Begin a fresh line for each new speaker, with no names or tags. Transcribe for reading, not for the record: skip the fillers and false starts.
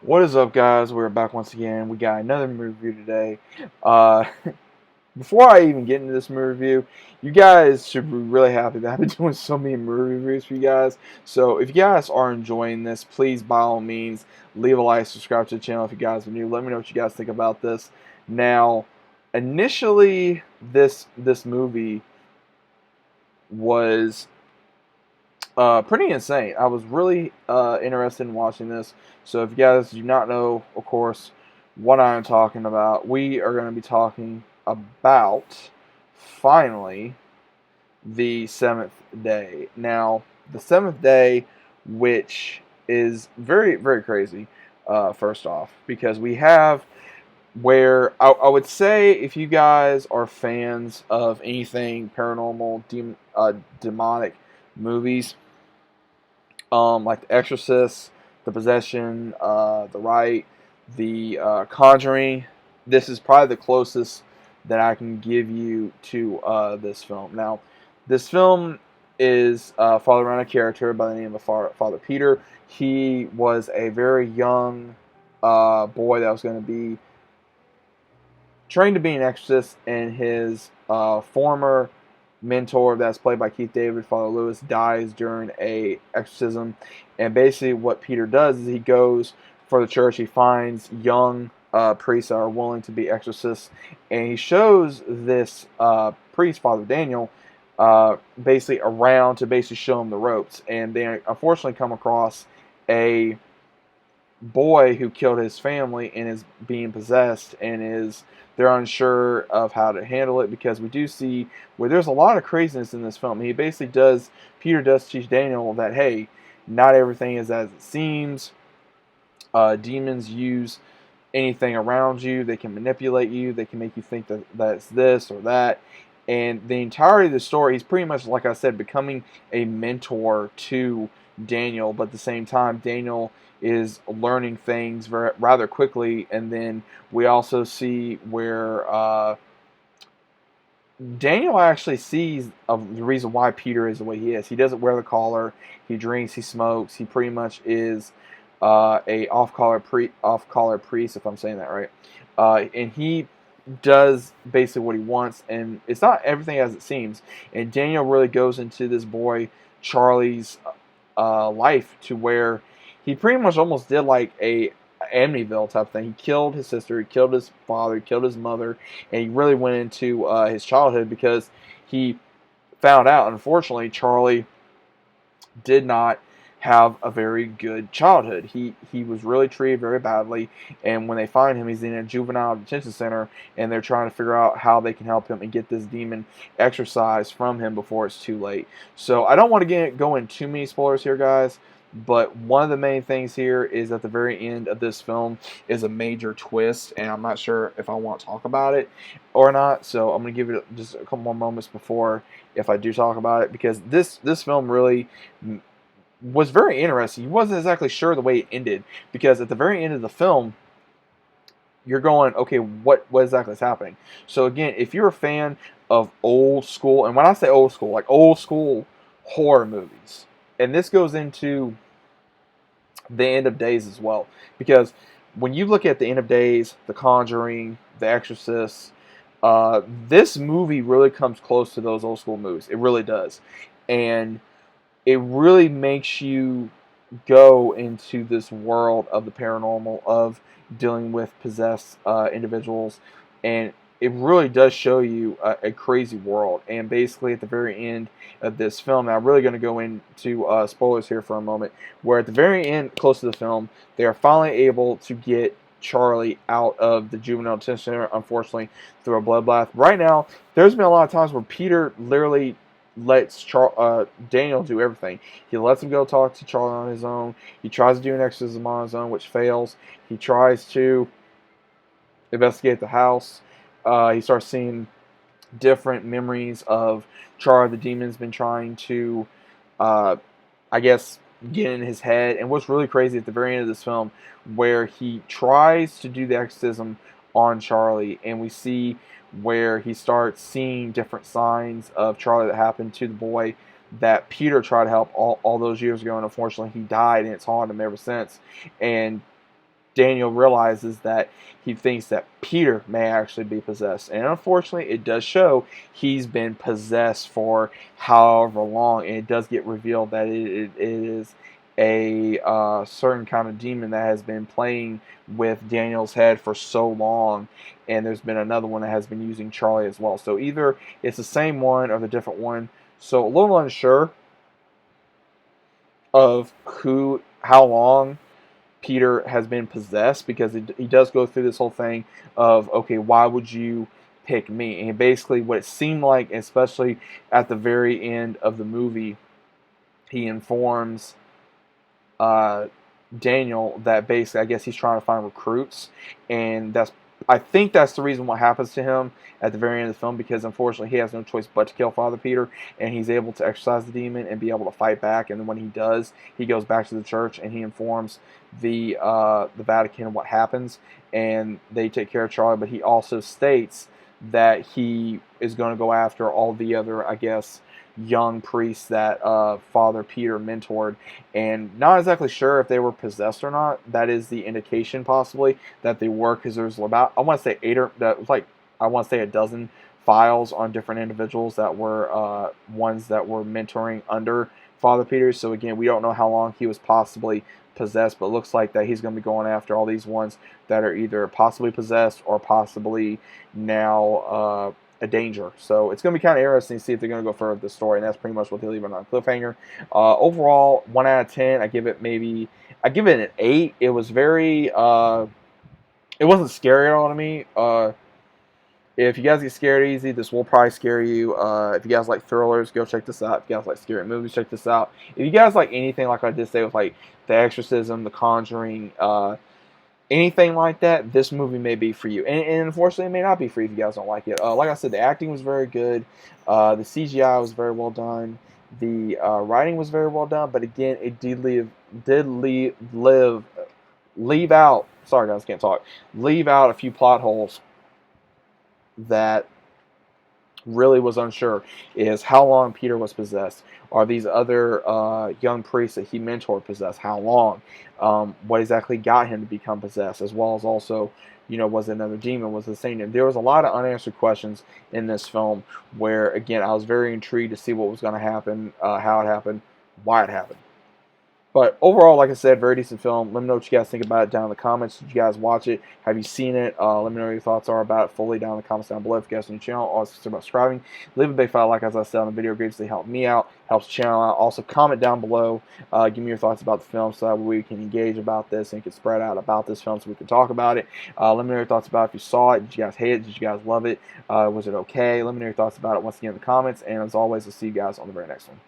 What is up, guys? We're back once again. We got another movie review today. Uh, Before I even get into this movie review, you guys should be really happy that I've been doing so many movie reviews for you guys. So if you guys are enjoying this, please, by all means, leave a like, subscribe to the channel if you guys are new. Let me know what you guys think about this. Now, initially, this movie was pretty insane. I was really interested in watching this. So if you guys do not know, of course, what I'm talking about, we are going to be talking about finally the seventh day. Now, the seventh day, which is very, very crazy, first off, because we have where I would say if you guys are fans of anything paranormal, demonic movies, like The Exorcist, The Possession, The Rite, The Conjuring. This is probably the closest that I can give you to this film. Now, this film is following around a character by the name of Father Peter. He was a very young boy that was going to be trained to be an exorcist, and his former mentor, that's played by Keith David, Father Lewis, dies during a exorcism. And basically what Peter does is he goes for the church. He finds young priests that are willing to be exorcists, and he shows this priest, Father Daniel, basically around to basically show him the ropes. And they unfortunately come across a boy who killed his family and is being possessed, and they're unsure of how to handle it, because we do see where there's a lot of craziness in this film. Peter does teach Daniel that, hey, not everything is as it seems. Demons use anything around you. They can manipulate you. They can make you think that it's this or that. And the entirety of the story, he's pretty much, like I said, becoming a mentor to Daniel, but at the same time, Daniel is learning things rather quickly. And then we also see where Daniel actually sees the reason why Peter is the way he is. He doesn't wear the collar. He drinks. He smokes. He pretty much is a off-collar priest, if I'm saying that right. And he does basically what he wants, and it's not everything as it seems. And Daniel really goes into this boy Charlie's life, to where he pretty much almost did like a Amityville type thing. He killed his sister, he killed his father, he killed his mother, and he really went into his childhood, because he found out, unfortunately, Charlie did not have a very good childhood. He was really treated very badly, and when they find him, he's in a juvenile detention center, and they're trying to figure out how they can help him and get this demon exorcised from him before it's too late. So I don't want to go into too many spoilers here, guys. But one of the main things here is at the very end of this film is a major twist, and I'm not sure if I want to talk about it or not. So I'm going to give it just a couple more moments before, if I do talk about it, because this film really was very interesting. He wasn't exactly sure the way it ended, because at the very end of the film, you're going, okay, what exactly is happening? So again, if you're a fan of old school, and when I say old school, like old school horror movies, and this goes into the End of Days as well, because when you look at the End of Days, The Conjuring, The Exorcist, this movie really comes close to those old school movies. It really does, and it really makes you go into this world of the paranormal, of dealing with possessed individuals, and it really does show you a crazy world. And basically, at the very end of this film, now I'm really going to go into spoilers here for a moment, where at the very end, close to the film, they are finally able to get Charlie out of the juvenile detention center, unfortunately, through a bloodbath. Right now, there's been a lot of times where Peter literally lets Daniel do everything. He lets him go talk to Charlie on his own. He tries to do an exorcism on his own, which fails. He tries to investigate the house. He starts seeing different memories of Charlie. The demon's been trying to, I guess, get in his head. And what's really crazy at the very end of this film, where he tries to do the exorcism on Charlie, and we see where he starts seeing different signs of Charlie that happened to the boy that Peter tried to help all those years ago, and unfortunately he died, and it's haunted him ever since. And Daniel realizes that he thinks that Peter may actually be possessed. And unfortunately, it does show he's been possessed for however long. And it does get revealed that it is a certain kind of demon that has been playing with Daniel's head for so long. And there's been another one that has been using Charlie as well. So either it's the same one or the different one. So a little unsure of how long Peter has been possessed, because he does go through this whole thing of, okay, why would you pick me? And basically what it seemed like, especially at the very end of the movie, he informs Daniel that basically, I guess he's trying to find recruits, and I think that's the reason what happens to him at the very end of the film, because unfortunately he has no choice but to kill Father Peter, and he's able to exercise the demon and be able to fight back. And then when he does, he goes back to the church and he informs the Vatican what happens, and they take care of Charlie. But he also states that he is going to go after all the other, I guess, young priests that Father Peter mentored, and not exactly sure if they were possessed or not. That is the indication, possibly, that they were, because there's about, I want to say I want to say a dozen files on different individuals that were ones that were mentoring under Father Peter. So again, we don't know how long he was possibly possessed, but it looks like that he's going to be going after all these ones that are either possibly possessed or possibly now a danger. So it's going to be kind of interesting to see if they're going to go further with the story, and that's pretty much what they leave it on cliffhanger. Overall, 1 out of 10. I give it an 8. It was very, it wasn't scary at all to me. If you guys get scared easy, this will probably scare you. If you guys like thrillers, go check this out. If you guys like scary movies, check this out. If you guys like anything like I did say with like The Exorcism, The Conjuring, anything like that, this movie may be for you. And unfortunately, it may not be for you if you guys don't like it. Like I said, the acting was very good. The CGI was very well done. The writing was very well done. But again, it leave out. Sorry guys, can't talk. Leave out a few plot holes that really was unsure, is how long Peter was possessed. Are these other young priests that he mentored possessed? How long? What exactly got him to become possessed? As well as also, was it another demon? Was it the same? There was a lot of unanswered questions in this film where, again, I was very intrigued to see what was going to happen, how it happened, why it happened. But overall, like I said, very decent film. Let me know what you guys think about it down in the comments. Did you guys watch it? Have you seen it? Let me know what your thoughts are about it fully down in the comments down below. If you guys are new to the channel, also consider subscribing. Leave a big file like, as I said on the video. Greatly help me out, helps the channel out. Also, comment down below. Give me your thoughts about the film so that we can engage about this and can spread out about this film so we can talk about it. Let me know your thoughts about if you saw it. Did you guys hate it? Did you guys love it? Was it okay? Let me know your thoughts about it once again in the comments. And as always, I'll see you guys on the very next one.